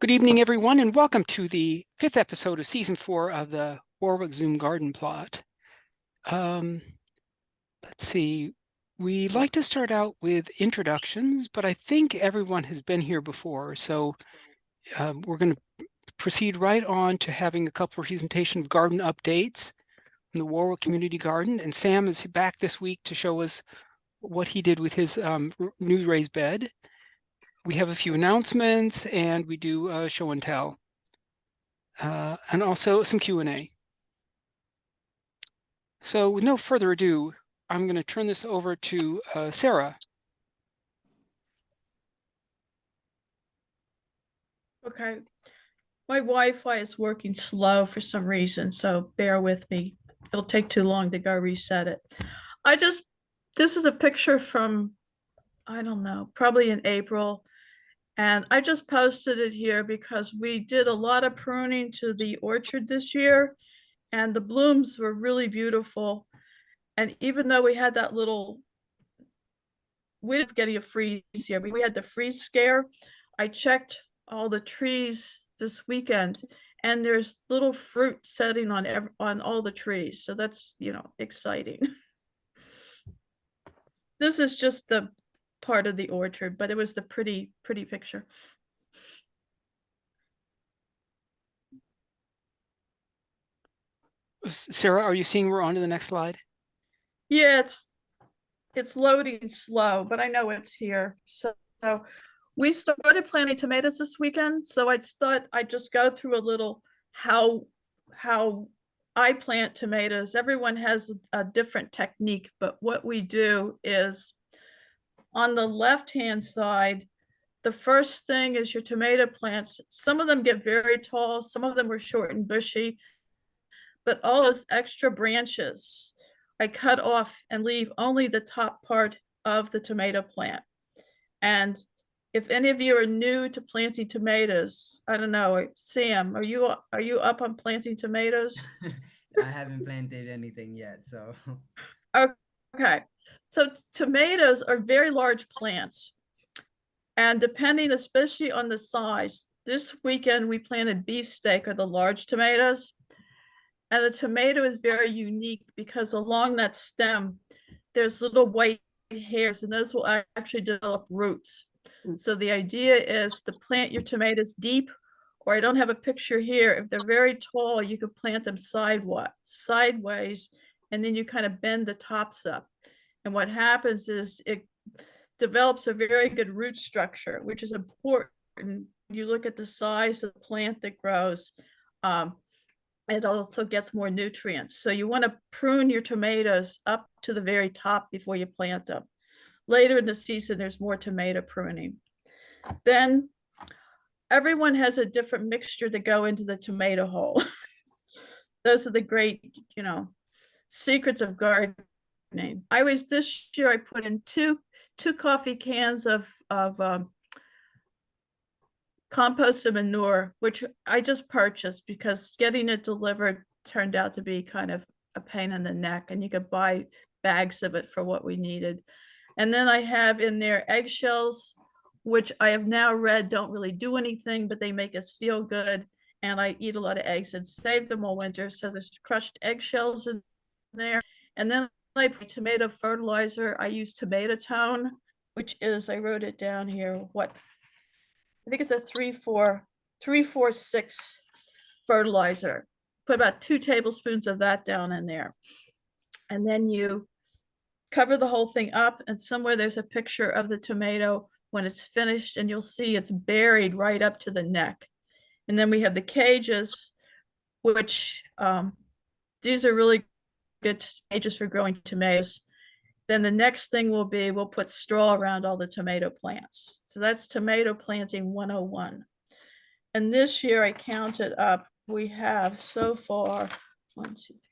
Good evening, everyone, and welcome to the fifth episode of season 4 of the Warwick Zoom Garden Plot. Um, let's see. We like to start out with introductions, but I think everyone has been here before, so we're going to proceed right on to having a couple of presentation of garden updates from the Warwick Community Garden. And Sam is back this week to show us what he did with his new raised bed. We have a few announcements, and we do show and tell. And also some Q&A. So with no further ado, I'm going to turn this over to Sarah. Okay. My Wi-Fi is working slow for some reason, so bear with me. It'll take too long to go reset it. This is a picture from, I don't know, probably in April. And I just posted it here because we did a lot of pruning to the orchard this year, and the blooms were really beautiful. And even though we had that little, we didn't get a freeze here, but we had the freeze scare. I checked all the trees this weekend, and there's little fruit setting on all the trees, so that's exciting. This is just the part of the orchard, but it was the pretty picture. Sarah, are you seeing we're on to the next slide? Yeah, it's loading slow, but I know it's here. So we started planting tomatoes this weekend, so I'd just go through a little how I plant tomatoes. Everyone has a different technique, but what we do is on the left-hand side, the first thing is your tomato plants. Some of them get very tall, some of them are short and bushy, but all those extra branches I cut off and leave only the top part of the tomato plant. And if any of you are new to planting tomatoes, I don't know, Sam, are you up on planting tomatoes? I haven't planted anything yet, so Okay. So tomatoes are very large plants. And depending especially on the size, this weekend we planted beefsteak or the large tomatoes. And a tomato is very unique because along that stem, there's little white hairs, and those will actually develop roots. So the idea is to plant your tomatoes deep, or I don't have a picture here. If they're very tall, you can plant them sideways, and then you kind of bend the tops up. And what happens is it develops a very good root structure, which is important. You look at the size of the plant that grows. It also gets more nutrients. So you want to prune your tomatoes up to the very top before you plant them. Later in the season, there's more tomato pruning. Then everyone has a different mixture to go into the tomato hole. Those are the great, secrets of gardening. This year I put in two coffee cans of composted manure, which I just purchased because getting it delivered turned out to be kind of a pain in the neck, and you could buy bags of it for what we needed. And then I have in there eggshells, which I have now read don't really do anything, but they make us feel good. And I eat a lot of eggs and save them all winter. So there's crushed eggshells in there. And then I put tomato fertilizer. I use Tomato Tone, which is, I wrote it down here, I think it's a 3-4-6 fertilizer. Put about 2 tablespoons of that down in there. And then you cover the whole thing up, and somewhere there's a picture of the tomato when it's finished, and you'll see it's buried right up to the neck. And then we have the cages, which these are really good cages for growing tomatoes. Then the next thing will be, we'll put straw around all the tomato plants. So that's tomato planting 101. And this year I counted up, we have so far 1, 2, 3, 4, 5, 6,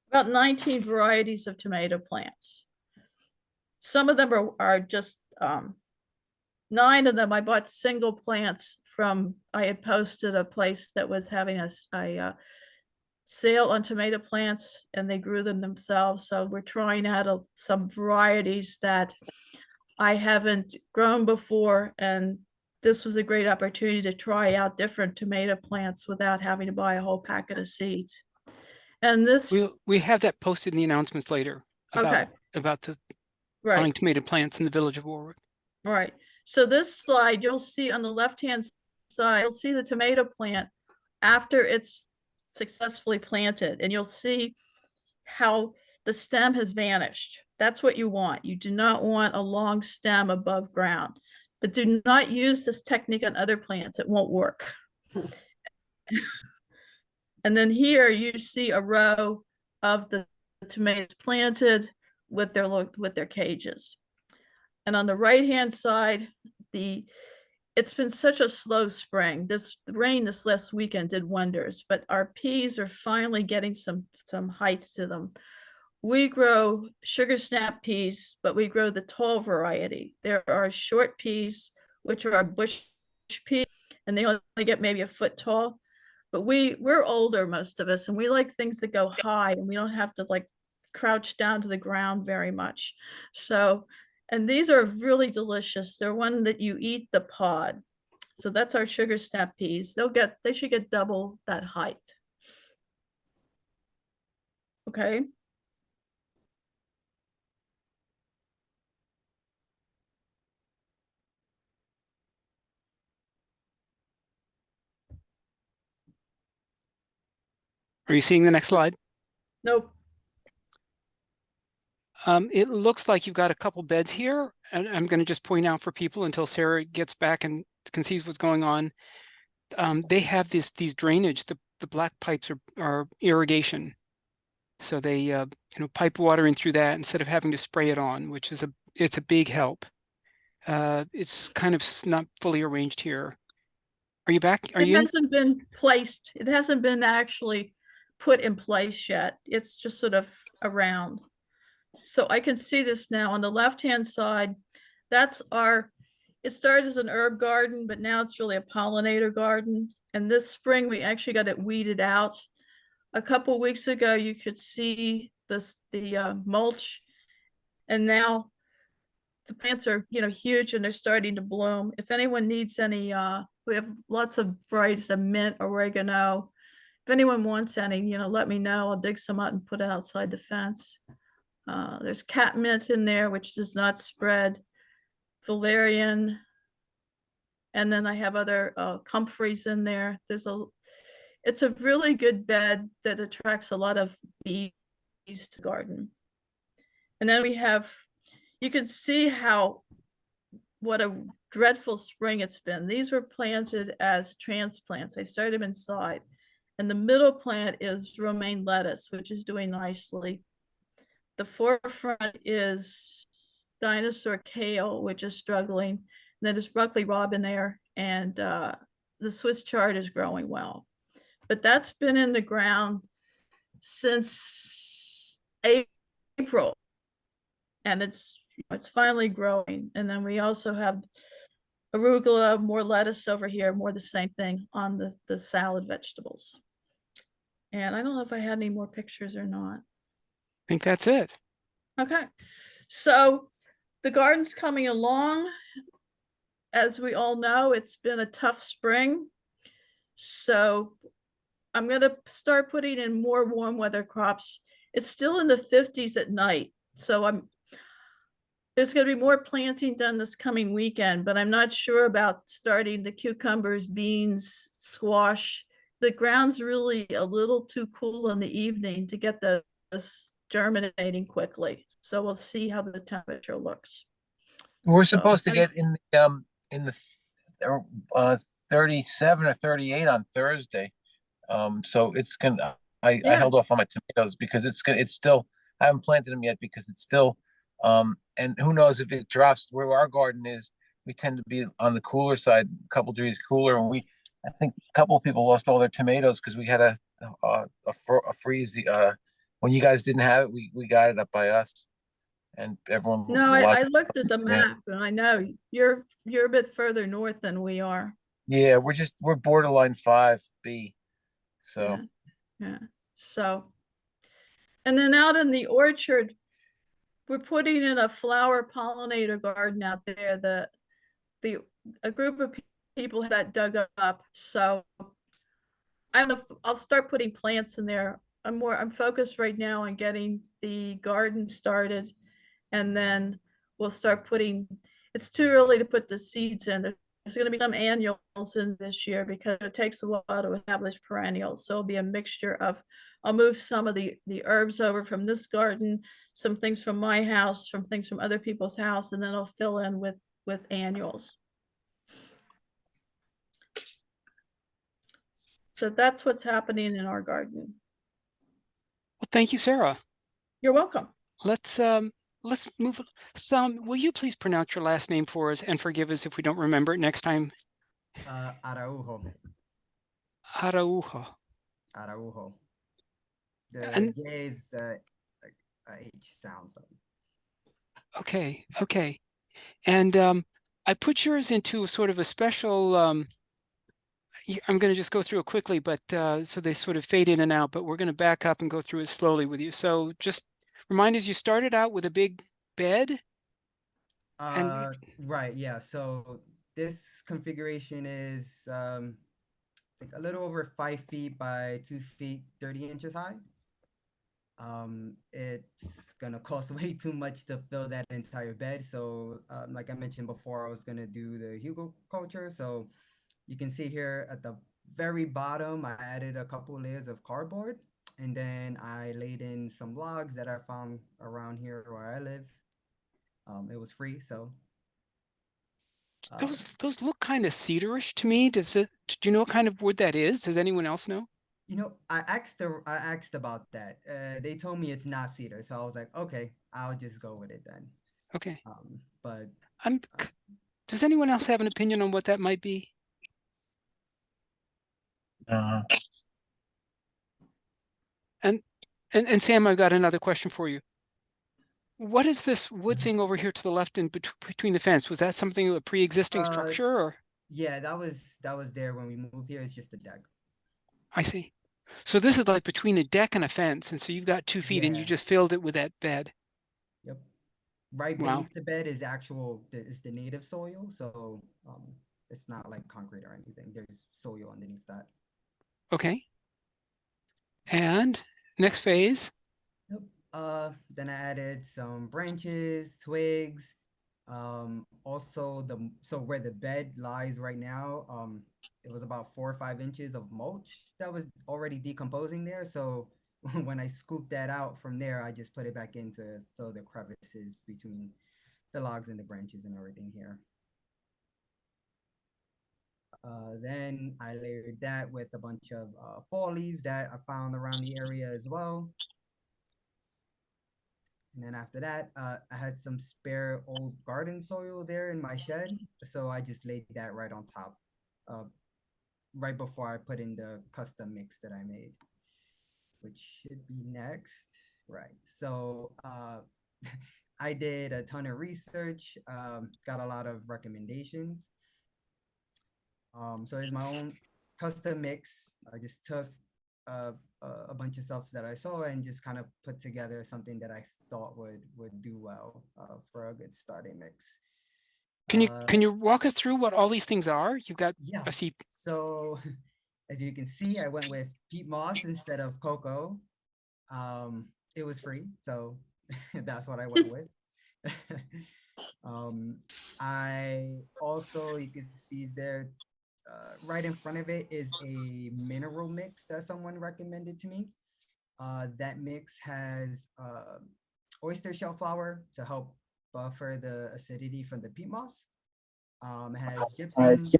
about 19 varieties of tomato plants. Some of them are just 9 of them I bought single plants from. I had posted a place that was having a sale on tomato plants, and they grew them themselves. So we're trying out some varieties that I haven't grown before, and this was a great opportunity to try out different tomato plants without having to buy a whole packet of seeds. And this, We have that posted in the announcements later okay, about the right, buying tomato plants in the village of Warwick. right. So this slide, you'll see on the left-hand side, you'll see the tomato plant after it's successfully planted, and you'll see how the stem has vanished. That's what you want. You do not want a long stem above ground, but do not use this technique on other plants. It won't work. And then here you see a row of the tomatoes planted with their cages. And on the right-hand side, it's been such a slow spring. This rain this last weekend did wonders, but our peas are finally getting some height to them. We grow sugar snap peas, but we grow the tall variety. There are short peas, which are bush peas, and they only get maybe a foot tall. But we're older, most of us, and we like things that go high, and we don't have to like crouch down to the ground very much. So, and these are really delicious. They're one that you eat the pod. So that's our sugar snap peas. They should get double that height. Okay. Are you seeing the next slide? Nope. It looks like you've got a couple beds here, and I'm going to just point out for people until Sarah gets back and can see what's going on. They have these drainage. The black pipes are irrigation, so they pipe water in through that instead of having to spray it on, which is it's a big help. It's kind of not fully arranged here. Are you back? Are you? It hasn't been placed. It hasn't been actually put in place yet. It's just sort of around. So I can see this now on the left-hand side. It started as an herb garden, but now it's really a pollinator garden. And this spring, we actually got it weeded out. A couple weeks ago, you could see the mulch, and now the plants are, huge, and they're starting to bloom. If anyone needs any, we have lots of varieties of mint, oregano. If anyone wants any, let me know. I'll dig some out and put it outside the fence. There's catmint in there, which does not spread, valerian, and then I have other comfreys in there. It's a really good bed that attracts a lot of bees to the garden. And then you can see what a dreadful spring it's been. These were planted as transplants. I started them inside. And the middle plant is romaine lettuce, which is doing nicely. The forefront is dinosaur kale, which is struggling. And then there's broccoli robinaire, and the Swiss chard is growing well. But that's been in the ground since April, and it's finally growing. And then we also have arugula, more lettuce over here, more the same thing on the salad vegetables. And I don't know if I had any more pictures or not. I think that's it. Okay, so the garden's coming along. As we all know, it's been a tough spring. So I'm going to start putting in more warm weather crops. It's still in the 50s at night. So there's going to be more planting done this coming weekend, but I'm not sure about starting the cucumbers, beans, squash. The ground's really a little too cool in the evening to get those germinating quickly. So we'll see how the temperature looks. We're supposed to get in the 37 or 38 on Thursday. So it's gonna. I held off on my tomatoes because it's still. I haven't planted them yet because it's still. And who knows if it drops where our garden is. We tend to be on the cooler side, a couple degrees cooler, and I think a couple of people lost all their tomatoes because we had a freeze. When you guys didn't have it, we got it up by us, and everyone. No, I looked at the map, and I know you're a bit further north than we are. Yeah, we're borderline 5B. So yeah. So, and then out in the orchard, we're putting in a flower pollinator garden out there. A group of people had that dug up. So I don't know if I'll start putting plants in there. I'm focused right now on getting the garden started, and then we'll start putting, it's too early to put the seeds in. There's going to be some annuals in this year because it takes a while to establish perennials. So it'll be a mixture of, I'll move some of the herbs over from this garden, some things from my house, some things from other people's house, and then I'll fill in with annuals. So that's what's happening in our garden. Well, thank you, Sarah. You're welcome. Let's move. Will you please pronounce your last name for us and forgive us if we don't remember it next time? Araujo. Araujo. Araujo. The And- J is like a H sound. So. Okay, okay. And I put yours into sort of a special, I'm going to just go through it quickly, but so they sort of fade in and out, but we're going to back up and go through it slowly with you. So just remind us, you started out with a big bed. Right, yeah. So this configuration is like a little over 5 feet by 2 feet 30 inches high. It's gonna cost way too much to fill that entire bed. So like I mentioned before, I was gonna do the Hugo culture. So you can see here at the very bottom, I added a couple layers of cardboard, and then I laid in some logs that I found around here where I live. It was free, so Those look kind of cedarish to me. Do you know what kind of wood that is? Does anyone else know? you know, I asked about that. They told me it's not cedar, so I was like, okay, I'll just go with it then. Okay. But Does anyone else have an opinion on what that might be? And Sam, I've got another question for you. What is this wood thing over here to the left in between the fence? Was that something, a pre-existing structure, or? yeah, that was there when we moved here. It's just a deck. I see. So this is like between a deck and a fence, and so you've got 2 feet, and you Yeah. just filled it with that bed. Yep. Right Wow. beneath the bed is the native soil, so it's not like concrete or anything. There's soil underneath that. Okay. And next phase. Yep. Then I added some branches, twigs. Also so where the bed lies right now, it was about 4 or 5 inches of mulch that was already decomposing there. So when I scooped that out from there, I just put it back in to fill the crevices between the logs and the branches and everything here. Then I layered that with a bunch of fall leaves that I found around the area as well. And then after that, I had some spare old garden soil there in my shed. So I just laid that right on top, right before I put in the custom mix that I made, which should be next. Right. So I did a ton of research, got a lot of recommendations. So it's my own custom mix. I just took a bunch of stuff that I saw and just kind of put together something that I thought would do well for a good starting mix. Can you walk us through what all these things are? You've got, Yeah. I see. So as you can see, I went with peat moss instead of cocoa. It was free, so that's what I went with. I also, you can see there, right in front of it is a mineral mix that someone recommended to me. That mix has oyster shell flour to help buffer the acidity from the peat moss. It has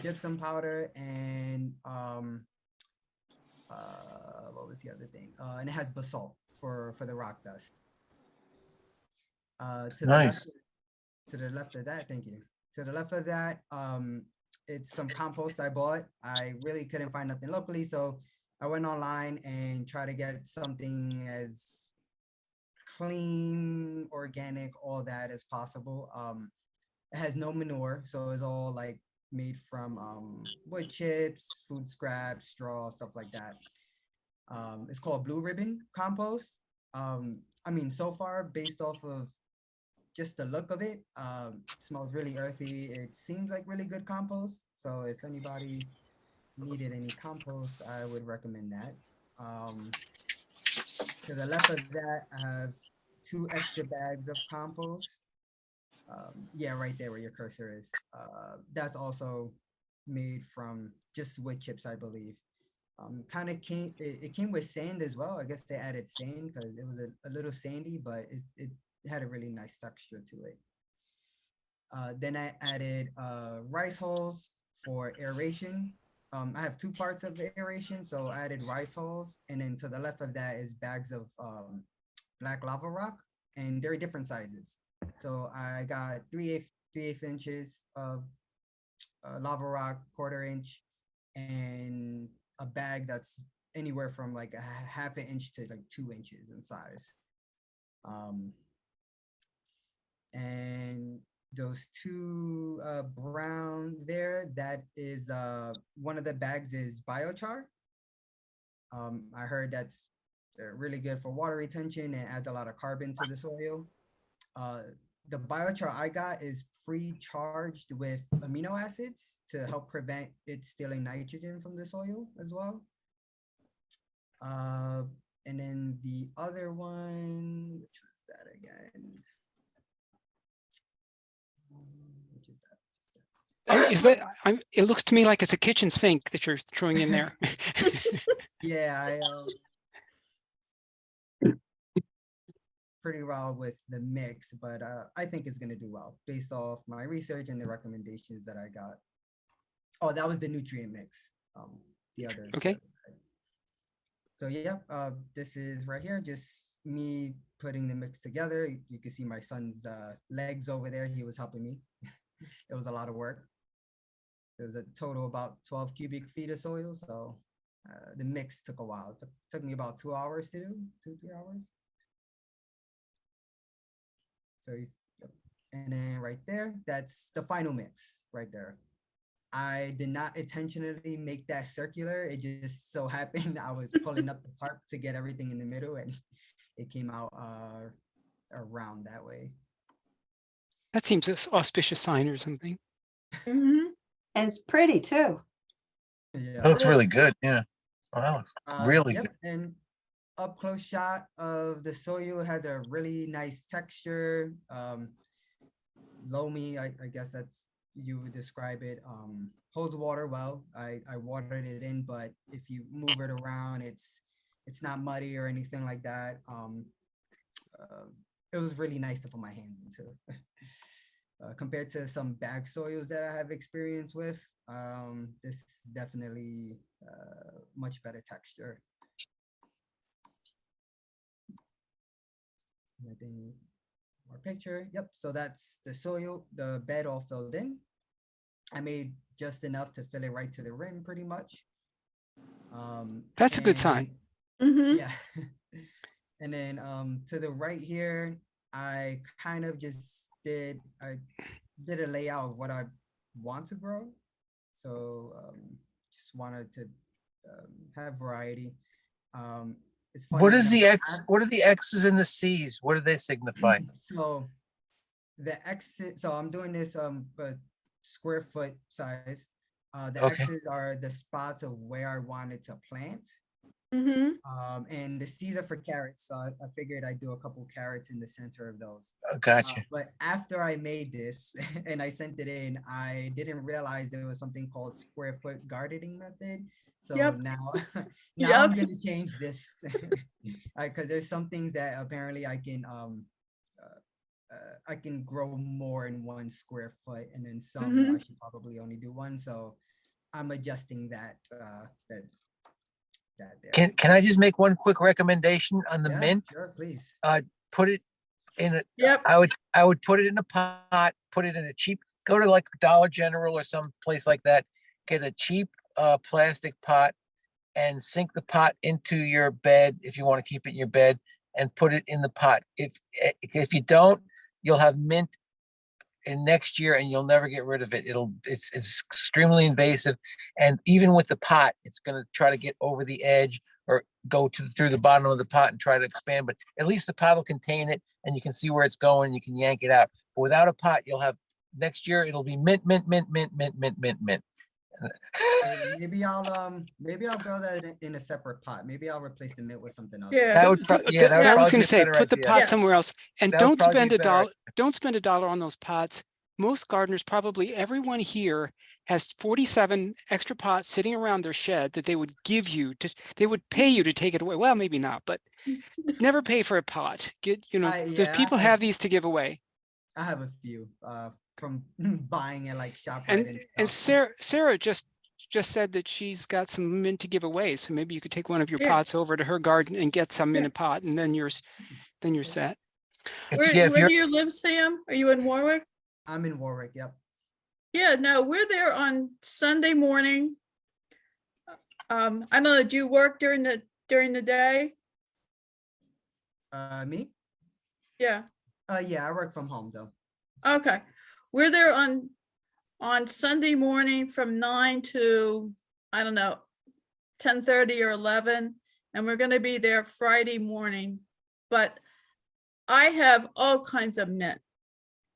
gypsum powder, and what was the other thing? And it has basalt for the rock dust. Nice. To the left of that, thank you. To the left of that, it's some compost I bought. I really couldn't find nothing locally, so I went online and tried to get something as clean, organic, all that as possible. It has no manure, so it's all like made from wood chips, food scraps, straw, stuff like that. It's called Blue Ribbon Compost. I mean, so far, based off of just the look of it, smells really earthy. It seems like really good compost. So if anybody needed any compost, I would recommend that. To the left of that, I have 2 extra bags of compost. Yeah, right there where your cursor is. That's also made from just wood chips, I believe. Kind of it came with sand as well. I guess they added sand because it was a little sandy, but it had a really nice texture to it. Then I added rice hulls for aeration. I have 2 parts of the aeration, so I added rice hulls, and then to the left of that is bags of black lava rock, and they're different sizes. So I got 3/8 inches of lava rock, 1/4 inch, and a bag that's anywhere from like a 1/2 inch to like 2 inches in size. And those 2 brown there, that is one of the bags is biochar. I heard that's really good for water retention and adds a lot of carbon to the soil. The biochar I got is pre-charged with amino acids to help prevent it stealing nitrogen from the soil as well. And then the other one, which was that again? Which is that? Is that, it looks to me like it's a kitchen sink that you're throwing in there. Yeah, pretty raw with the mix, but I think it's gonna do well based off my research and the recommendations that I got. Oh, that was the nutrient mix. The other. Okay. So yeah, this is right here, just me putting the mix together. You can see my son's legs over there. He was helping me. It was a lot of work. It was a total about 12 cubic feet of soil. So the mix took a while. It took me about 2 hours to do, 2-3 hours. So and then right there, that's the final mix right there. I did not intentionally make that circular. It just so happened I was pulling up the tarp to get everything in the middle, and it came out around that way. That seems an auspicious sign or something. Mhm. And it's pretty too. Yeah. It looks really good. Yeah. Oh, that looks really Yep, good. and up close shot of the soil has a really nice texture. Loamy, I guess that's you would describe it. Holds water well. I watered it in, but if you move it around, it's not muddy or anything like that. It was really nice to put my hands into. Compared to some bag soils that I have experience with, this is definitely much better texture. And I think more picture. Yep. So that's the soil, the bed all filled in. I made just enough to fill it right to the rim, pretty much. That's a good sign. Mhm. Yeah. And then to the right here, I kind of just did a layout of what I want to grow. So just wanted to have variety. It's funny. What is the X? I've- What are the X's and the C's? What do they signify? So the exit, so I'm doing this square foot size. The Okay. X's are the spots of where I wanted to plant. Mhm. And the C's are for carrots. So I figured I'd do a couple carrots in the center of those. Gotcha. But after I made this and I sent it in, I didn't realize there was something called square foot gardening method. So Yep. now, now I'm Yep. gonna change this because there's some things that apparently I can grow more in 1 square foot, and then some Mhm. I should probably only do 1. So I'm adjusting that there. Can I just make one quick recommendation on the Yeah, mint? sure, please. Put it in a, Yep. I would put it in a pot, put it in a cheap, go to like Dollar General or some place like that, get a cheap plastic pot and sink the pot into your bed if you want to keep it in your bed and put it in the pot. If you don't, you'll have mint in next year and you'll never get rid of it. It's extremely invasive. And even with the pot, it's going to try to get over the edge or go through the bottom of the pot and try to expand, but at least the pot will contain it and you can see where it's going. You can yank it out. But without a pot, you'll have next year, it'll be mint, mint, mint, mint, mint, mint, mint, mint. Maybe I'll grow that in a separate pot. Maybe I'll replace the mint with something else. Yeah. That would, yeah, that would I was probably going be to a say, better put the idea. pot Yeah. somewhere else, and That would don't probably spend be a better. dollar. Don't spend a dollar on those pots. Most gardeners, probably everyone here, has 47 extra pots sitting around their shed that they would give you to. They would pay you to take it away. Well, maybe not, but never pay for a pot. Get because people have these to give away. I have a few from buying at like ShopRite And and stuff. Sarah just said that she's got some mint to give away. So maybe you could take one of your Yeah. pots over to her garden and get some in Yeah. a pot, and then you're set. Where if do you're, you live, Sam? Are you in Warwick? I'm in Warwick. Yep. Yeah, no, we're there on Sunday morning. I don't know, do you work during the day? Me? Yeah, Yeah, I work from home though. okay. We're there on Sunday morning from 9 to, I don't know, 10:30 or 11, and we're gonna be there Friday morning. But I have all kinds of mint.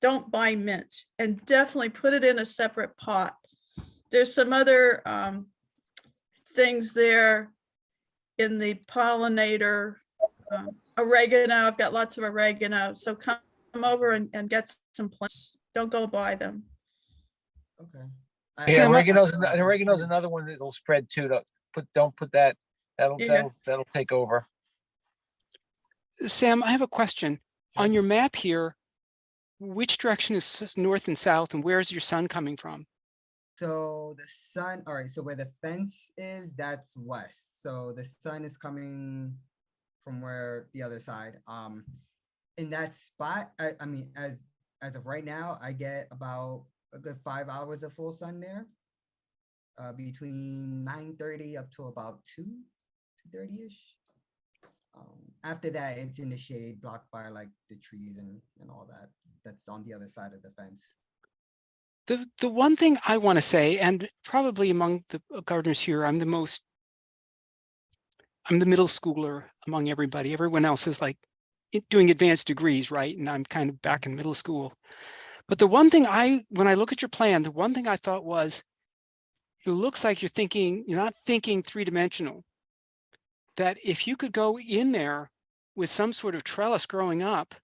Don't buy mint, and definitely put it in a separate pot. There's some other things there in the pollinator, oregano. I've got lots of oregano, so come over and get some plants. Don't go buy them. Okay. yeah, Sam, oregano's another one that'll spread too. Don't put that. Yeah. That'll take over. Sam, I have a question. On your map here, which direction is north and south, and where is your sun coming from? So the sun, all right, so where the fence is, that's west. So the sun is coming from where the other side. In that spot, I mean, as of right now, I get about a good 5 hours of full sun there. Between 9:30 up to about 2:30-ish. After that, it's in the shade, blocked by like the trees and all that. That's on the other side of the fence. The one thing I want to say, and probably among the gardeners here, I'm the middle schooler among everybody. Everyone else is like doing advanced degrees, right? And I'm kind of back in middle school. But the one thing when I look at your plan, the one thing I thought was, it looks like you're not thinking three-dimensional. That if you could go in there with some sort of trellis growing up,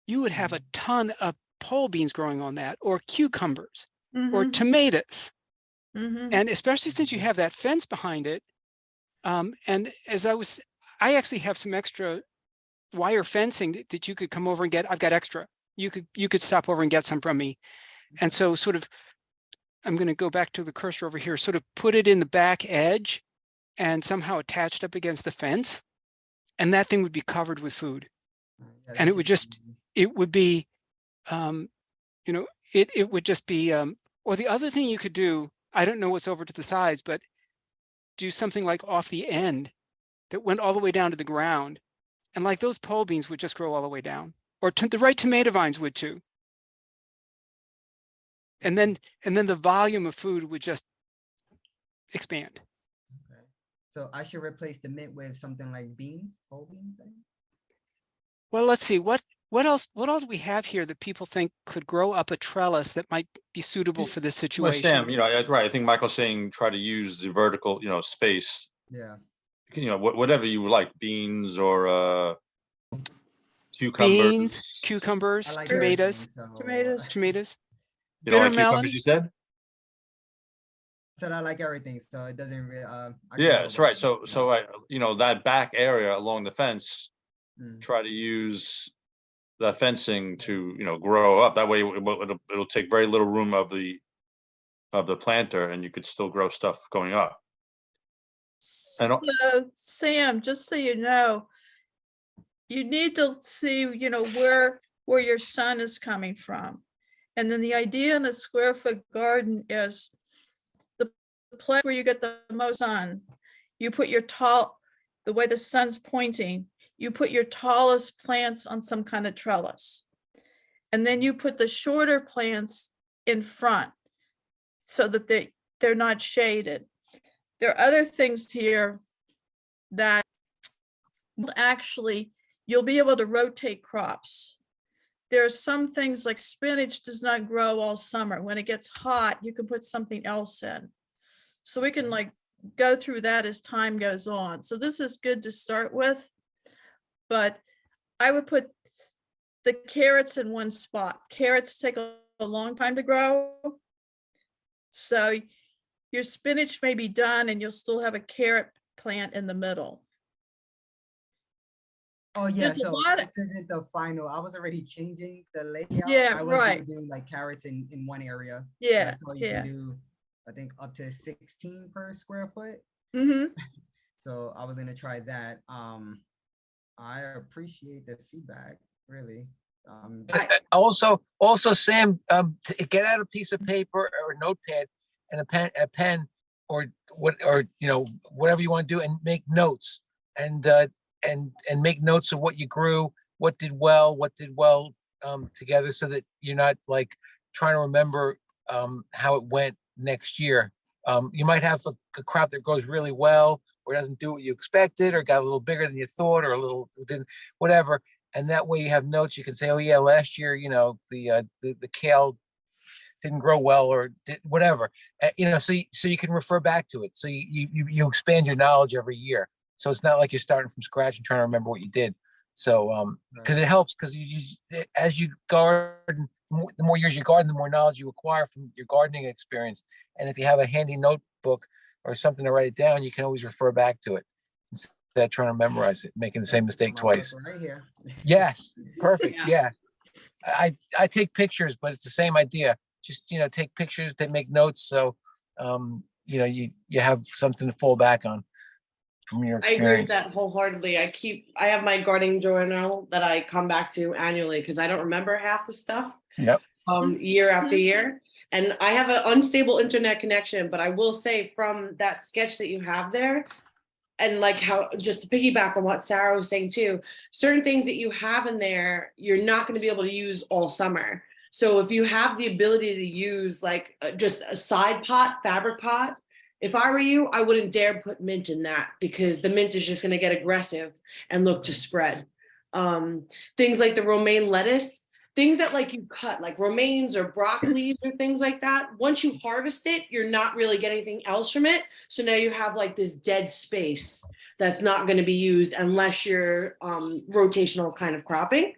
you would have a ton of pole beans growing on that, or cucumbers, or Mhm, tomatoes. mhm. And especially since you have that fence behind it. And I actually have some extra wire fencing that you could come over and get. I've got extra. You could stop over and get some from me. And so sort of, I'm going to go back to the cursor over here, sort of put it in the back edge and somehow attached up against the fence. And that thing would be covered with food. Yeah, And that it would should be easy. it would be, it would just be, or the other thing you could do, I don't know what's over to the sides, but do something like off the end that went all the way down to the ground. And like those pole beans would just grow all the way down, or the right tomato vines would too. And then the volume of food would just expand. Okay. So I should replace the mint with something like beans, whole beans then? Well, let's see, what else do we have here that people think could grow up a trellis that might be suitable for this Well, situation? Sam, right, I think Michael's saying try to use the vertical, space, Yeah. whatever you like, beans or cucumbers. Beans, I cucumbers, like tomatoes, everything, so, Tomatoes. You don't like bitter melon. cucumbers, you said? Said I like everything, so it doesn't really. Yeah, that's right. So that back area along the fence, Mm. try to use the fencing to, grow up. That way it'll take very little room of the planter and you could still grow stuff going up. And So Sam, just so you know, you need to see, where your sun is coming from. And then the idea in a square foot garden is the place where you get the most sun. You put the way the sun's pointing, you put your tallest plants on some kind of trellis. And then you put the shorter plants in front so that they're not shaded. There are other things here that actually, you'll be able to rotate crops. There's some things like spinach does not grow all summer. When it gets hot, you can put something else in. So we can like go through that as time goes on. So this is good to start with. But I would put the carrots in one spot. Carrots take a long time to grow. So your spinach may be done and you'll still have a carrot plant in the middle. Oh yeah, There's a so lot of- this isn't the final. I was already changing the layout. Yeah, I was right. gonna do like carrots in one area. and I Yeah, saw you yeah. can do, I think up to 16 per square foot. Mm-hmm. So I was gonna try that. I appreciate the feedback, really. Also, Sam, get out a piece of paper or a notepad and a pen, or whatever you want to do, and make notes, and make notes of what you grew, what did well, together, so that you're not like trying to remember how it went next year. You might have a crop that goes really well, or doesn't do what you expected, or got a little bigger than you thought, or a little didn't, whatever. And that way you have notes. You can say, oh yeah, last year, the kale didn't grow well, or did whatever. So you can refer back to it. So you expand your knowledge every year. So it's not like you're starting from scratch and trying to remember what you did. So because it helps, because as you garden, the more years you garden, the more knowledge you acquire from your gardening experience. And if you have a handy notebook or something to write it down, you can always refer back to it instead of trying to memorize it, making the same mistake My book twice. Right here. Yes, perfect. Yeah. Yeah. I take pictures, but it's the same idea. Just, take pictures, they make notes. So, you have something to fall back on from your I agree with experience. that wholeheartedly. I have my gardening journal that I come back to annually because I don't remember half the stuff Yep. year after year. And I have an unstable internet connection, but I will say from that sketch that you have there, and like how, just to piggyback on what Sarah was saying too, certain things that you have in there, you're not going to be able to use all summer. So if you have the ability to use like just a side pot, fabric pot, if I were you, I wouldn't dare put mint in that, because the mint is just going to get aggressive and look to spread. Things like the romaine lettuce, things that like you cut, like romaines or broccoli or things like that. Once you harvest it, you're not really getting anything else from it. So now you have like this dead space that's not going to be used unless you're rotational kind of cropping.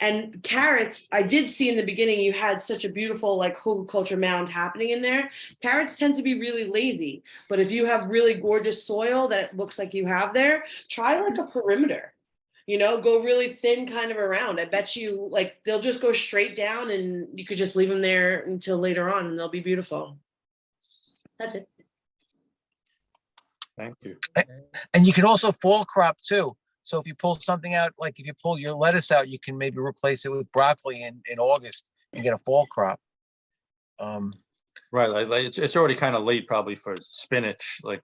And carrots, I did see in the beginning, you had such a beautiful like horticulture mound happening in there. Carrots tend to be really lazy, but if you have really gorgeous soil that it looks like you have there, try like a perimeter, go really thin kind of around. I bet you like they'll just go straight down, and you could just leave them there until later on and they'll be beautiful. That's it. Thank you. And you can also fall crop too. So if you pull something out, like if you pull your lettuce out, you can maybe replace it with broccoli in August and get a fall crop. Right, like it's already kind of late probably for spinach. Like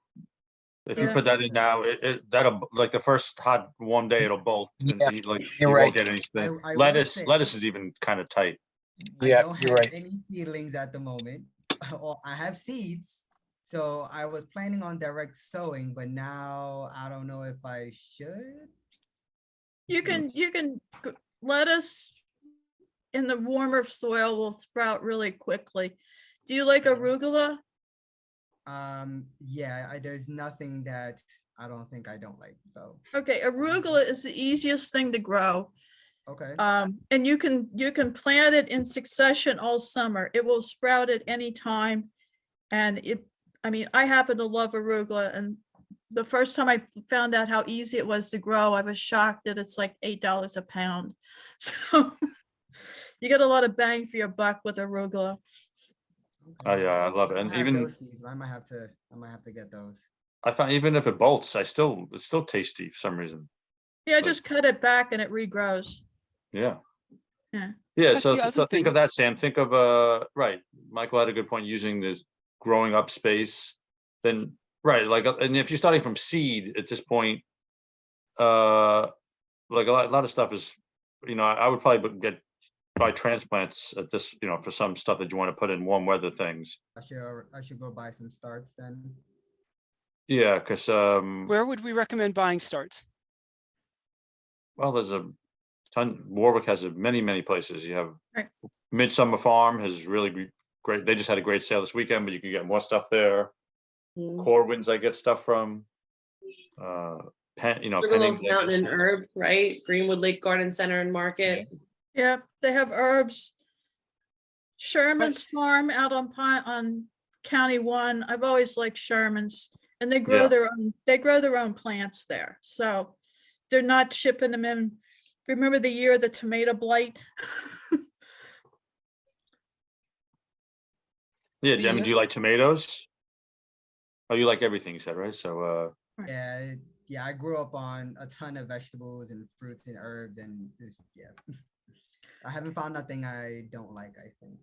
if you Yeah. put that in now, that'll, like the first hot warm day, it'll bolt. And Yeah, like you're you right. won't get any spinach. I will Lettuce say- is even kind of tight. I Yeah, don't you're have right. any seedlings at the moment. Or I have seeds. So I was planning on direct sowing, but now I don't know if I should. You can lettuce in the warmer soil will sprout really quickly. Do you like arugula? Yeah, there's nothing that I don't like. So Okay, arugula is the easiest thing to grow. okay. And you can plant it in succession all summer. It will sprout at any time. And I happen to love arugula, and the first time I found out how easy it was to grow, I was shocked that it's like $8 a pound. So you get a lot of bang for your buck with arugula. Oh yeah, I love it. And I have even those seeds. I might have to get those. I find even if it bolts, it's still tasty for some reason. Yeah, just cut it back and it regrows. Yeah. Yeah. Yeah, That's so the other think thing. of that, Sam. Think of right. Michael had a good point using this growing up space. Then right, like, and if you're starting from seed at this point, like a lot of stuff is, I would probably buy transplants at this, for some stuff that you want to put in warm weather things. I should go buy some starts then. Yeah, because Where would we recommend buying starts? Well, there's a ton, Warwick has many places. You have Right. Midsummer Farm has really great, they just had a great sale this weekend, but you can get more stuff there. Mm. Corwin's I get stuff from. Sugarloaf Penning's I Mountain get and Herb, right? Greenwood Lake Garden Center and Market. Yeah, they have herbs. Sherman's Farm out on County One. I've always liked Sherman's, and they grow Yeah. their own plants there. So they're not shipping them in. Remember the year of the tomato blight? Yeah, The, I mean, do you like tomatoes? Oh, you like everything, you said, right? So, Yeah, I grew up on a ton of vegetables and fruits and herbs and just, yeah. I haven't found nothing I don't like, I think.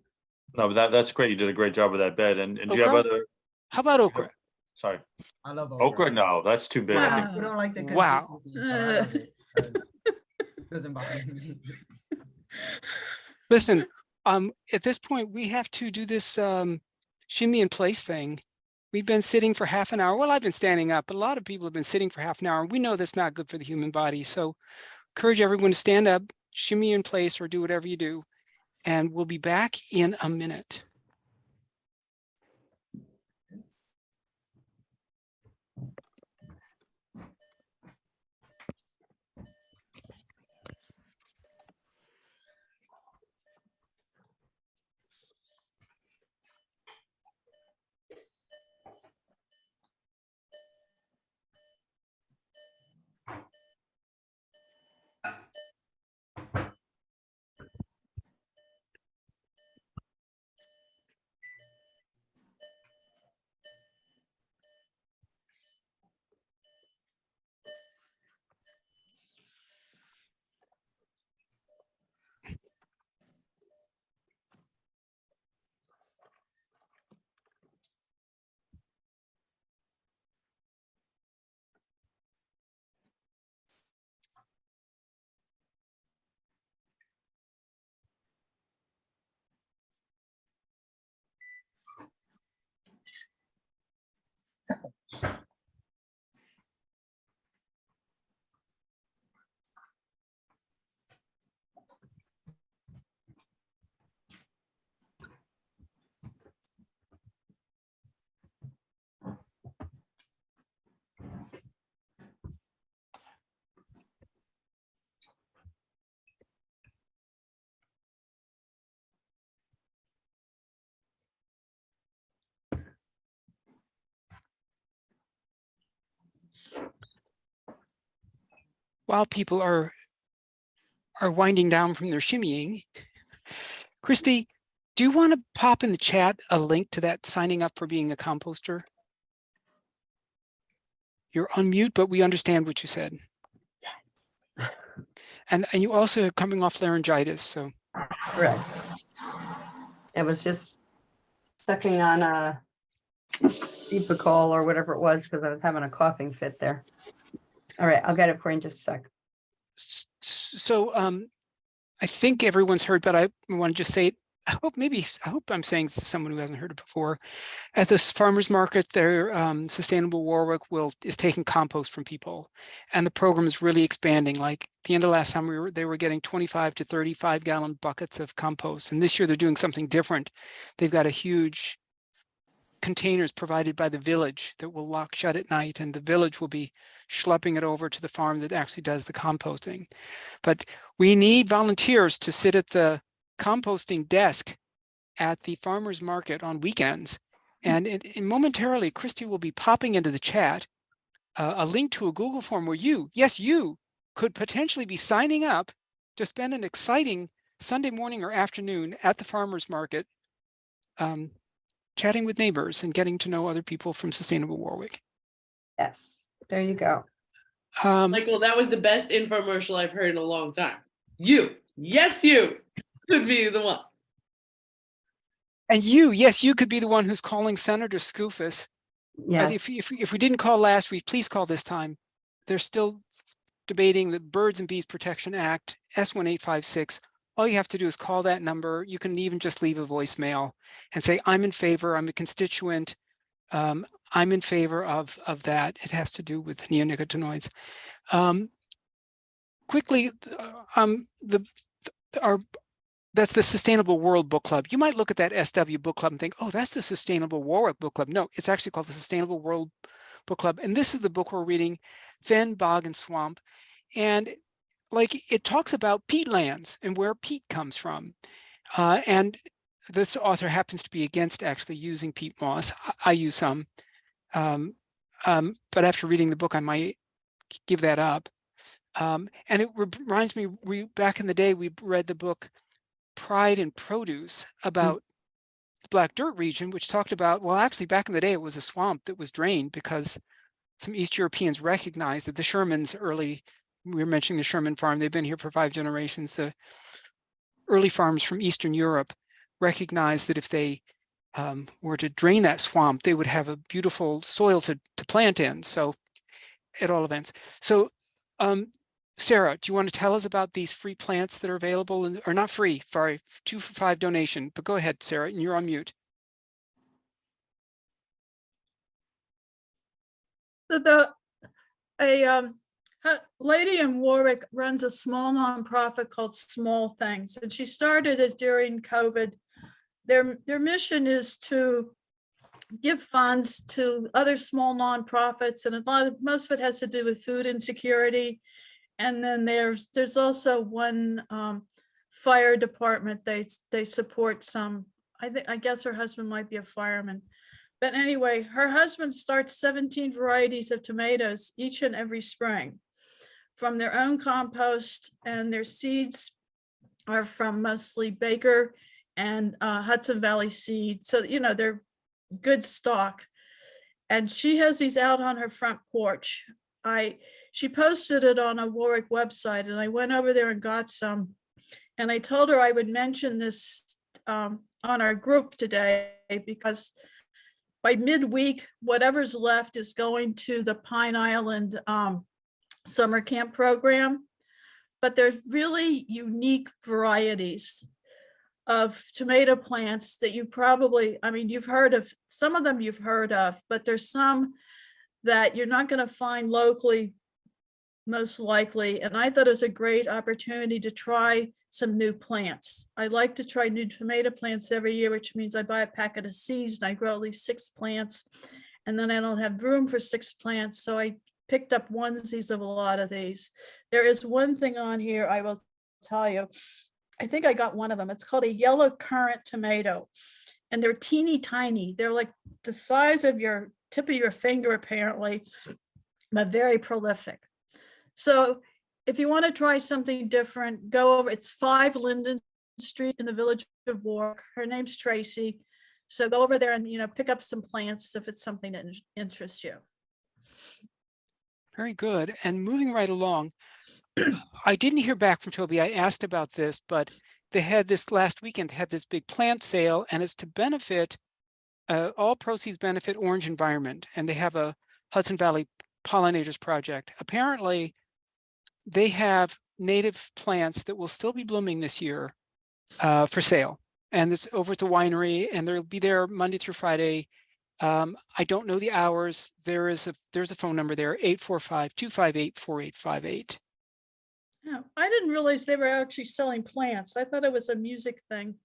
no, but that's great. You did a great job with that bed. And do you have Okra? other, How about okra? sorry, I love okra? No, that's too big. I Wow. think People don't like the Wow. consistency, but I love it. Doesn't bother me. Listen, at this point, we have to do this shimmy in place thing. We've been sitting for half an hour. Well, I've been standing up, but a lot of people have been sitting for half an hour. We know that's not good for the human body. So encourage everyone to stand up, shimmy in place, or do whatever you do. And we'll be back in a minute. While people are winding down from their shimmying, Christy, do you want to pop in the chat a link to that signing up for being a composter? You're on mute, but we understand what you said. Yes. And you also are coming off laryngitis, so. Correct. It was just sucking on a Epicol or whatever it was because I was having a coughing fit there. All right, I'll get it for you in just a sec. So I think everyone's heard, but I want to just say it. I hope I'm saying this to someone who hasn't heard it before. At this farmers market, their Sustainable Warwick is taking compost from people, and the program is really expanding. Like at the end of last summer, they were getting 25 to 35 gallon buckets of compost, and this year they're doing something different. They've got a huge containers provided by the village that will lock shut at night, and the village will be schlepping it over to the farm that actually does the composting. But we need volunteers to sit at the composting desk at the farmers market on weekends. And momentarily, Christy will be popping into the chat a link to a Google form where you could potentially be signing up to spend an exciting Sunday morning or afternoon at the farmers market, chatting with neighbors and getting to know other people from Sustainable Warwick. Yes, there you go. Michael, that was the best infomercial I've heard in a long time. You could be the one. And you could be the one who's calling Senator Skoufis. Yes. If we didn't call last week, please call this time. They're still debating the Birds and Bees Protection Act, S1856. All you have to do is call that number. You can even just leave a voicemail and say, I'm in favor, I'm a constituent, I'm in favor of that. It has to do with the neonicotinoids. quickly, our that's the Sustainable World Book Club. You might look at that SW Book Club and think, oh, that's the Sustainable Warwick Book Club. No, it's actually called the Sustainable World Book Club. And this is the book we're reading, Fen, Bog, and Swamp. And like it talks about peatlands and where peat comes from. And this author happens to be against actually using peat moss. I use some. But after reading the book, I might give that up. And it reminds me, back in the day, we read the book Pride in Produce about the Black Dirt region, which talked about, well, actually back in the day, it was a swamp that was drained because some East Europeans recognized that the Shermans we were mentioning the Sherman farm, they've been here for 5 generations. The early farms from Eastern Europe recognized that if they were to drain that swamp, they would have a beautiful soil to plant in. So at all events. So Sarah, do you want to tell us about these free plants that are available, or not free, sorry, 2 for $5 donation, but go ahead, Sarah, and you're on mute. So a lady in Warwick runs a small nonprofit called Small Things, and she started it during COVID. Their mission is to give funds to other small nonprofits, and most of it has to do with food insecurity. And then there's also one fire department. They support some. I guess her husband might be a fireman. But anyway, her husband starts 17 varieties of tomatoes each and every spring from their own compost, and their seeds are from mostly Baker and Hudson Valley seed. So, you know, they're good stock. And she has these out on her front porch. She posted it on a Warwick website, and I went over there and got some. And I told her I would mention this on our group today, because by midweek, whatever's left is going to the Pine Island summer camp program. But there's really unique varieties of tomato plants that you probably, I mean, you've heard of, some of them you've heard of, but there's some that you're not going to find locally, most likely. And I thought it was a great opportunity to try some new plants. I like to try new tomato plants every year, which means I buy a packet of seeds and I grow at least 6 plants, and then I don't have room for 6 plants. So I picked up onesies of a lot of these. There is one thing on here I will tell you. I think I got one of them. It's called a yellow currant tomato, and they're teeny tiny. They're like the size of your tip of your finger, apparently, but very prolific. So if you want to try something different, go over. It's 5 Linden Street in the village of Warwick. Her name's Tracy. So go over there and, you know, pick up some plants if it's something that interests you. Very good. And moving right along, I didn't hear back from Toby. I asked about this, but they had this last weekend, had this big plant sale, and it's to benefit, all proceeds benefit Orange Environment. And they have a Hudson Valley Pollinators Project. Apparently, they have native plants that will still be blooming this year for sale. And it's over at the winery, and they'll be there Monday through Friday. I don't know the hours. There's a phone number there, 845-258-4858. Yeah, I didn't realize they were actually selling plants. I thought it was a music thing.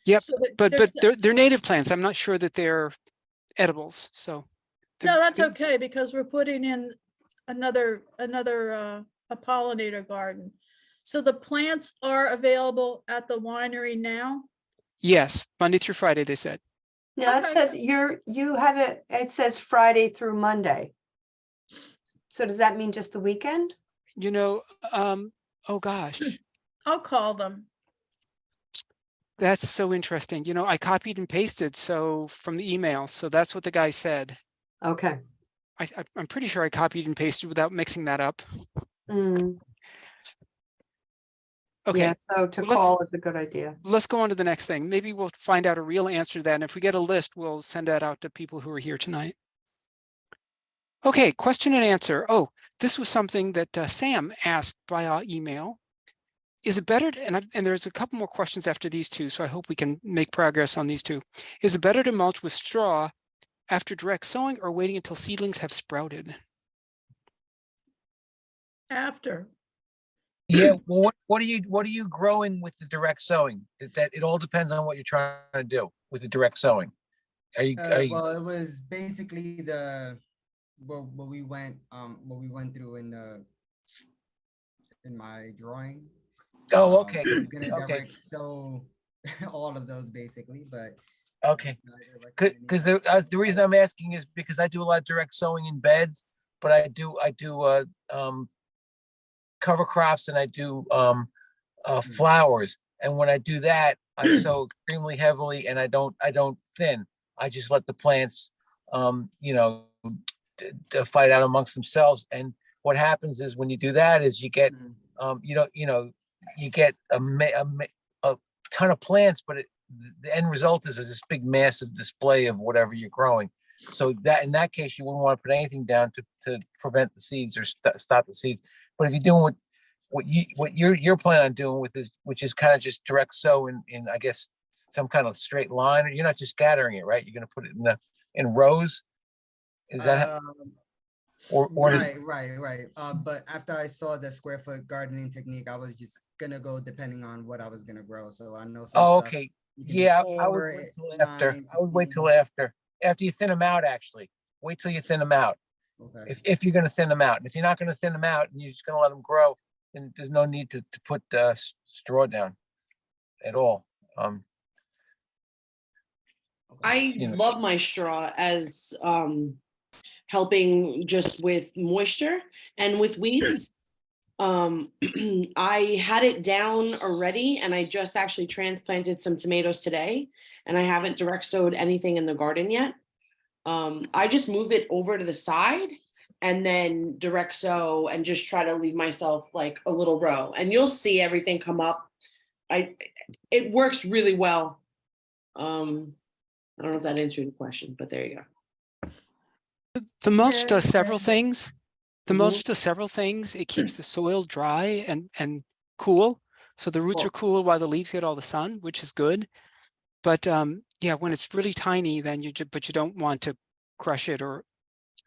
Yep, So that but there's- they're native plants. I'm not sure that they're edibles. So No, that's okay, because we're putting in another a pollinator garden. So the plants are available at the winery now? Yes, Monday through Friday, they said. Yeah, it Okay. says you have it says Friday through Monday. So does that mean just the weekend? You know, oh gosh, I'll call them. that's so interesting. You know, I copied and pasted from the email. So that's what the guy said. Okay. I'm pretty sure I copied and pasted without mixing that up. Mm, Okay, yeah, so to Well, let's- call is a good idea. let's go on to the next thing. Maybe we'll find out a real answer to that. And if we get a list, we'll send that out to people who are here tonight. Okay, question and answer. Oh, this was something that Sam asked via email. Is it better to, and there's a couple more questions after these two, so I hope we can make progress on these two. Is it better to mulch with straw after direct sowing or waiting until seedlings have sprouted? After. Yeah, well, what are you growing with the direct sowing? That it all depends on what you're trying to do with the direct sowing. Are you, Well, it was basically what we went through in my drawing. oh, okay, I was gonna okay, direct sow all of those basically, but okay. I directed Because any- the reason I'm asking is because I do a lot of direct sowing in beds, but I do cover crops and I do flowers. And when I do that, I sow extremely heavily and I don't thin. I just let the plants you know fight out amongst themselves. And what happens is when you do that is you get Mm. you get a ton of plants, but the end result is this big massive display of whatever you're growing. So that in that case, you wouldn't want to put anything down to prevent the seeds or stop the seeds. But if you're doing what you're planning on doing with this, which is kind of just direct sow in I guess some kind of straight line, you're not just scattering it, right? You're gonna put it in rows. Is that Um, or is right. But after I saw the square foot gardening technique, I was just gonna go depending on what I was gonna grow. So I know some oh stuff okay. you can do Yeah, I would 4, wait till 9, after. I would wait 16. till after you thin them out. Actually, wait till you thin them out. Okay. If you're going to thin them out, and if you're not going to thin them out, and you're just going to let them grow, then there's no need to put straw down at all. I You know. love my straw as helping just with moisture and with weeds. I had it down already and I just actually transplanted some tomatoes today and I haven't direct sowed anything in the garden yet. I just move it over to the side and then direct sow and just try to leave myself like a little row and you'll see everything come up. It works really well. I don't know if that answered the question, but there you go. The mulch Yeah, does several yeah. things. The Mhm. mulch does several things. It keeps the soil dry and cool. So the roots Cool. are cool while the leaves get all the sun, which is good. But yeah, when it's really tiny, then but you don't want to crush it or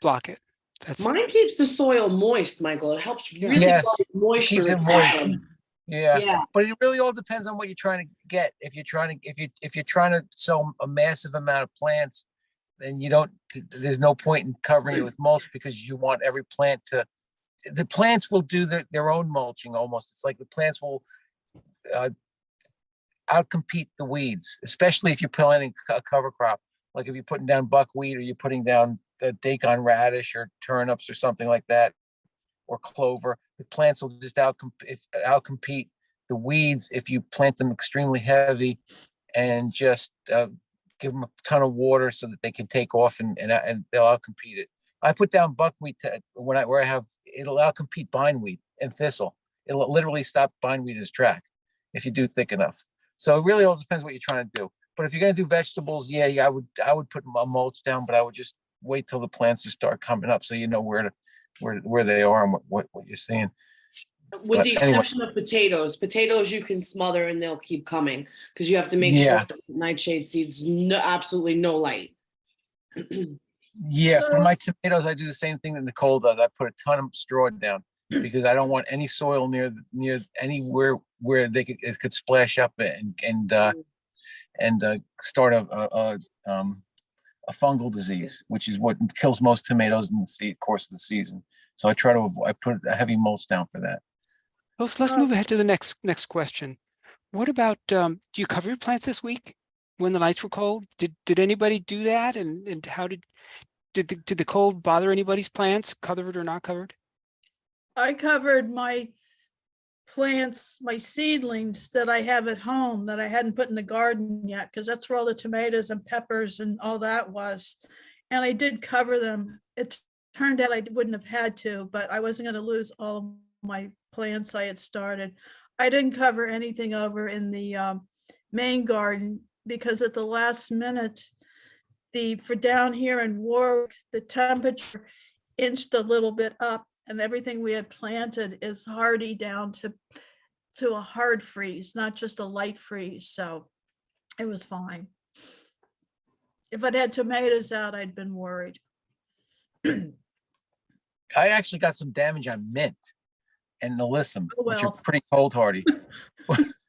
block it. That's Mine keeps the soil moist, Michael. It helps really Yes, well with it moisture keeps it moist. retention. Yeah, Yeah. but it really all depends on what you're trying to get. If you're trying to sow a massive amount of plants, then you don't. There's no point in covering it with mulch because you want every plant to. The plants will do their own mulching almost. It's like the plants will outcompete the weeds, especially if you're planting a cover crop. Like if you're putting down buckwheat or you're putting down Daikon radish or turnips or something like that, or clover, the plants will just outcompete the weeds if you plant them extremely heavy and just give them a ton of water so that they can take off and they'll outcompete it. I put down buckwheat where I have it'll outcompete bindweed and thistle. It'll literally stop bindweed in its track if you do thick enough. So it really all depends what you're trying to do. But if you're going to do vegetables, yeah, I would put a mulch down, but I would just wait till the plants just start coming up so you know where they are and what you're seeing. With But the anyway. exception of potatoes. Potatoes you can smother and they'll keep coming because you have to make sure Yeah. that nightshade seeds, no, absolutely no light. Yeah, for So- my tomatoes, I do the same thing that Nicole does. I put a ton of straw down because I don't want any soil near anywhere where it could splash up and start a fungal disease, which is what kills most tomatoes in the course of the season. So I try to avoid. I put a heavy mulch down for that. Folks, let's move ahead to the next question. What about do you cover your plants this week when the nights were cold? Did anybody do that? And how did the cold bother anybody's plants, covered or not covered? I covered my plants, my seedlings that I have at home that I hadn't put in the garden yet, because that's where all the tomatoes and peppers and all that was. And I did cover them. It turned out I wouldn't have had to, but I wasn't going to lose all of my plants I had started. I didn't cover anything over in the main garden because at the last minute, for down here in Warwick, the temperature inched a little bit up and everything we had planted is hardy down to a hard freeze, not just a light freeze. So it was fine. If I'd had tomatoes out, I'd been worried. I actually got some damage on mint. and alyssum, Oh, which are well. pretty cold hardy.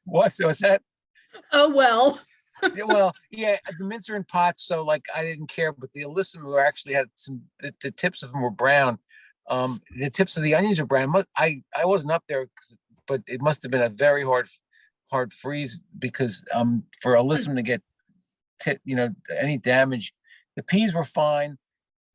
What's that? Oh, well. Yeah, well, yeah, the mints are in pots, so like I didn't care, but the alyssum were actually had some, the tips of them were brown. The tips of the onions are brown. I wasn't up there, but it must have been a very hard freeze because for alyssum to get any damage. The peas were fine.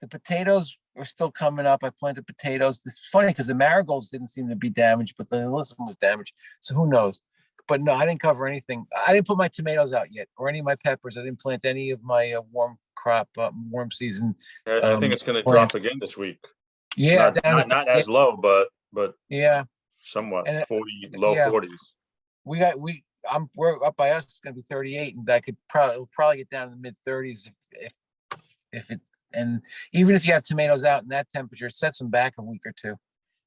The potatoes were still coming up. I planted potatoes. It's funny because the marigolds didn't seem to be damaged, but the alyssum was damaged. So who knows? But no, I didn't cover anything. I didn't put my tomatoes out yet, or any of my peppers. I didn't plant any of my warm crop, warm season. I think it's gonna plants. drop again this week. Yeah, Not as low, but yeah. somewhat, And 40, low yeah. 40s. We're up by us. It's gonna be 38, and it'll probably get down to the mid 30s if it. And even if you have tomatoes out in that temperature, it sets them back a week or two.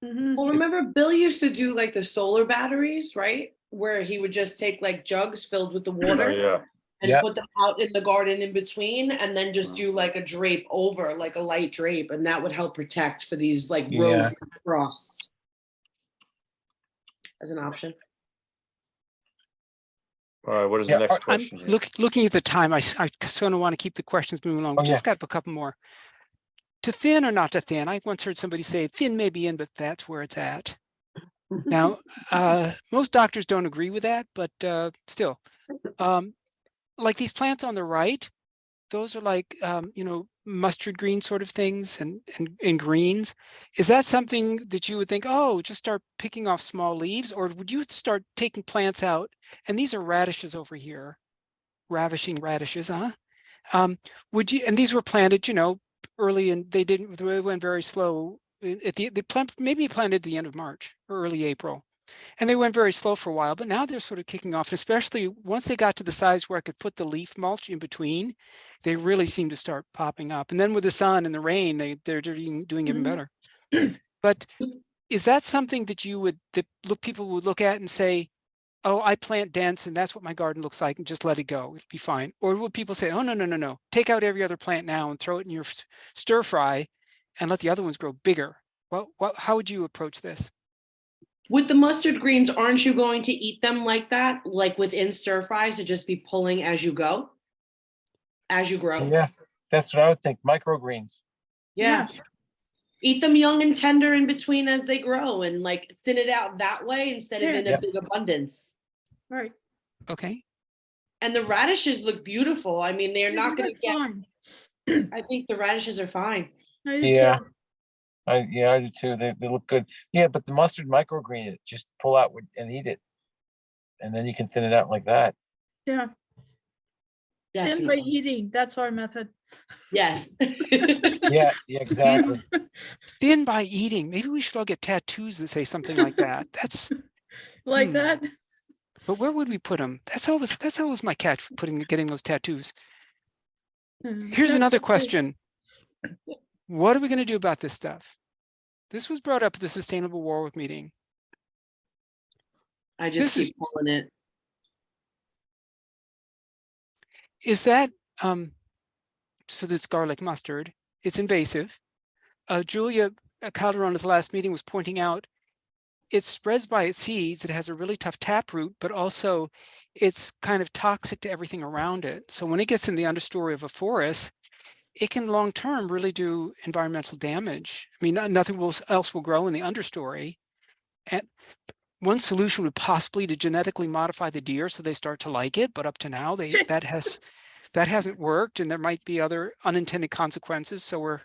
Mhm. Well, remember Bill used to do like the solar batteries, right? Where he would just take like jugs filled with the Oh, water yeah. and Yep. put them out in the garden in between, and then just do like a drape over, like a light drape, and that would help protect for these like Yeah. road frosts. As an option. All right, what is Yeah, the next I'm question? here? looking at the time. I sort of want to keep the questions moving along. Oh, We just got a couple more. To thin or not to thin? I once heard somebody say thin may be in, but that's where it's at. Now, most doctors don't agree with that, but still, like these plants on the right, those are like, mustard green sort of things and greens. Is that something that you would think, oh, just start picking off small leaves, or would you start taking plants out? And these are radishes over here, ravishing radishes, huh? Would you, and these were planted, early, and they went very slow at maybe planted at the end of March or early April. And they went very slow for a while, but now they're sort of kicking off, especially once they got to the size where I could put the leaf mulch in between, they really seem to start popping up. And then with the sun and the rain, they're doing even better. But is that something that people would look at and say, oh, I plant dense and that's what my garden looks like, and just let it go, it'll be fine? Or would people say, oh, no, take out every other plant now and throw it in your stir fry and let the other ones grow bigger? Well, how would you approach this? With the mustard greens, aren't you going to eat them like that? Like within stir fries, to just be pulling as you go? As you grow? Yeah, that's what I would think. Microgreens. Yeah. Eat them young and tender in between as they grow, and like thin it out that way instead of in a Yeah. big abundance. Right. Okay. And the radishes look beautiful. I mean, they're not going to get, Fine. I think the radishes are fine. I do Yeah. too. I do too. They look good. Yeah, but the mustard microgreen, just pull out and eat it, and then you can thin it out like that. Yeah. Thin by Definitely. eating. That's our method. Yes. Yeah, exactly. Thin by eating. Maybe we should all get tattoos that say something like that. That's, Like that. but where would we put them? That's always my catch, getting those tattoos. Here's another question. What are we going to do about this stuff? This was brought up at the Sustainable Warwick meeting. I just This keep pulling it. Is that, so this garlic mustard, it's invasive. Julia Calderon at the last meeting was pointing out it spreads by its seeds. It has a really tough taproot, but also it's kind of toxic to everything around it. So when it gets in the understory of a forest, it can long-term really do environmental damage. I mean, nothing else will grow in the understory. And one solution would possibly to genetically modify the deer so they start to like it, but up to now that hasn't worked, and there might be other unintended consequences. So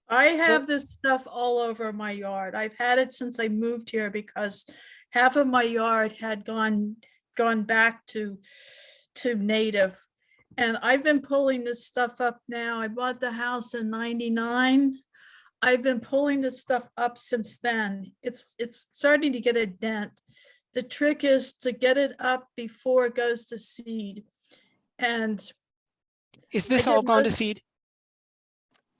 I have this stuff all over my yard. I've had it since I moved here because half of my yard had gone back to native. And I've been pulling this stuff up now. I bought the house in '99. I've been pulling this stuff up since then. It's starting to get a dent. The trick is to get it up before it goes to seed. And is this I all get gone to most- seed?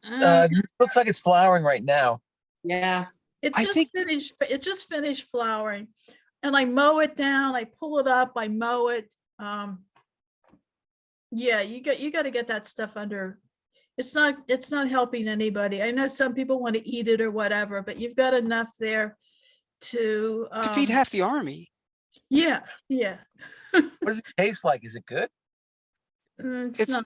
It looks like it's flowering right now. Yeah. It I think- just finished flowering, and I mow it down, I pull it up, I mow it. Yeah, you got to get that stuff under. it's not helping anybody. I know some people want to eat it or whatever, but you've got enough there to feed half the army. yeah, yeah. What does it taste like? Is it good? It's It's- not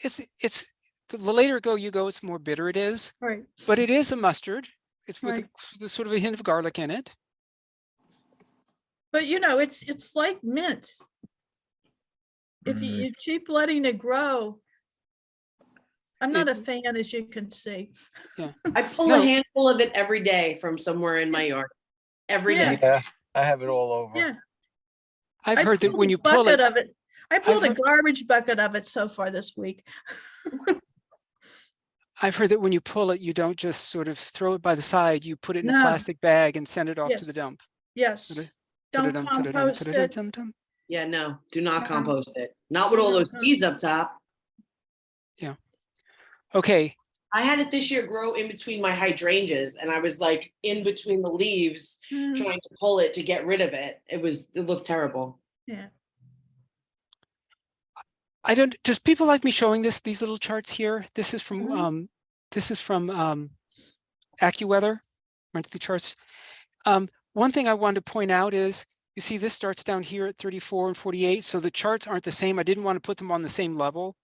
It's the later you go, it's more bitter it is, right. but it is a mustard. It's with Right. a sort of a hint of garlic in it. But you know, it's like mint. If you keep letting it grow, I'm not a fan, as you can see. I pull No. a handful of it every day from somewhere in my yard. Every Yeah. day. Yeah, I have it all over. Yeah. I've I heard that pulled when a you pull bucket it, of it, I pulled a heard- garbage bucket of it so far this week. I've heard that when you pull it, you don't just sort of throw it by the side. You put it in a No. plastic bag and send it off to Yes. the dump. Yes. Ta-da, Don't ta-da-dum, ta-da-dum, compost it. ta-da-dum-dum-dum. Yeah, no, do not No. compost it. Not with all those No. seeds up top. Okay, I had it this year grow in between my hydrangeas and I was like in between the leaves Mm, trying to pull it to get rid of it. It looked terrible. Yeah. does people like me showing these little charts here? This is from Mhm. AccuWeather, monthly charts. One thing I wanted to point out is, you see this starts down here at 34 and 48, so the charts aren't the same. I didn't want to put them on the same level,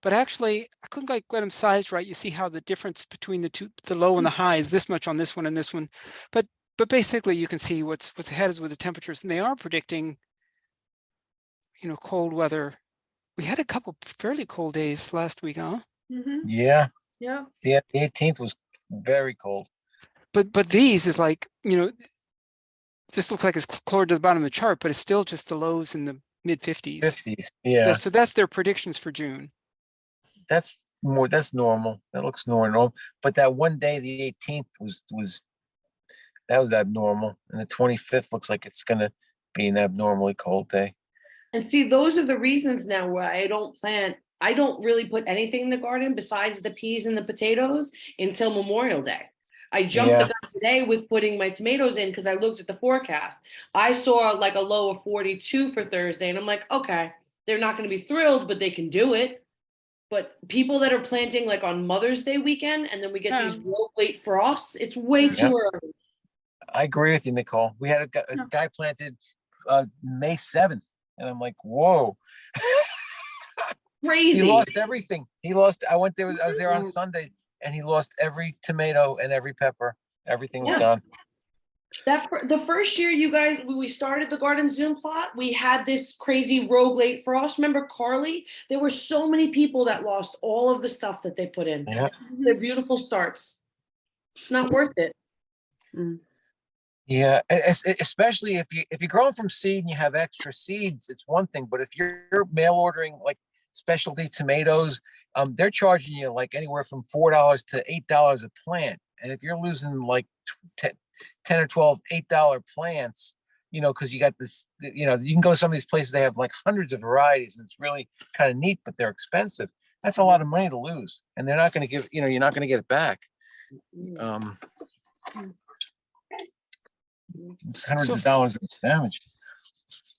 but actually I couldn't quite get them sized right. You see how the difference between the low and the high is this much on this one and this one, but basically you can see what's ahead is with the temperatures, and they are predicting, you know, cold weather. We had a couple fairly cold days last week, huh? Mhm. Yeah, Yeah. the 18th was very cold. But these is like, you know, this looks like it's closer to the bottom of the chart, but it's still just the lows in the mid 50s. 50s. Yeah, So that's their predictions for June. that's normal. That looks normal. But that one day, the 18th was abnormal. And the 25th looks like it's gonna be an abnormally cold day. And see, those are the reasons now why I don't really put anything in the garden besides the peas and the potatoes until Memorial Day. I jumped Yeah. the gun today with putting my tomatoes in because I looked at the forecast. I saw like a low of 42 for Thursday, and I'm like, okay, they're not going to be thrilled, but they can do it. But people that are planting like on Mother's Day weekend, and then we get these Yeah. real late frosts, it's way Yeah. too early. I agree with you, Nicole. We had a Yeah. guy planted May 7th, and I'm like, whoa. He Crazy. lost everything. I was there on Sunday, and he lost every tomato and every pepper. Everything was Yeah. gone. The first year you guys, when we started the garden Zoom plot, we had this crazy rogue late frost. Remember Carly? There were so many people that lost all of the stuff that they put in. Yeah. They're beautiful starts. It's not worth it. Yeah, especially if you're growing from seed and you have extra seeds, it's one thing. But if you're mail ordering like specialty tomatoes, they're charging you like anywhere from $4 to $8 a plant. And if you're losing like 10 or 12 $8 plants, you know, because you got this, you know, you can go to some of these places, they have like hundreds of varieties, and it's really kind of neat, but they're expensive. That's a lot of money to lose, and they're not going to give, you know, you're not going to get it back. It's hundreds of dollars of damage.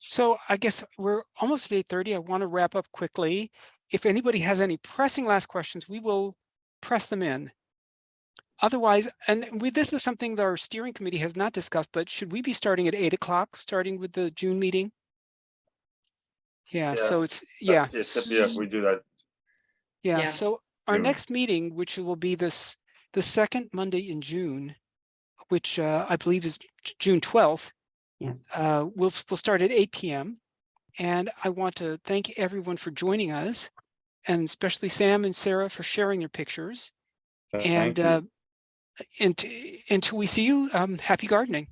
So I guess we're almost at 8:30. I want to wrap up quickly. If anybody has any pressing last questions, we will press them in. Otherwise, this is something that our steering committee has not discussed, but should we be starting at 8 o'clock, starting with the June meeting? Yeah, so it's, yeah. Yeah, we do that. Yeah, Yeah. so our June. next meeting, which will be the second Monday in June, which I believe is June 12th. Yeah. We'll start at 8 p.m. And I want to thank everyone for joining us, and especially Sam and Sarah for sharing their pictures. Thank you. And until we see you, happy gardening.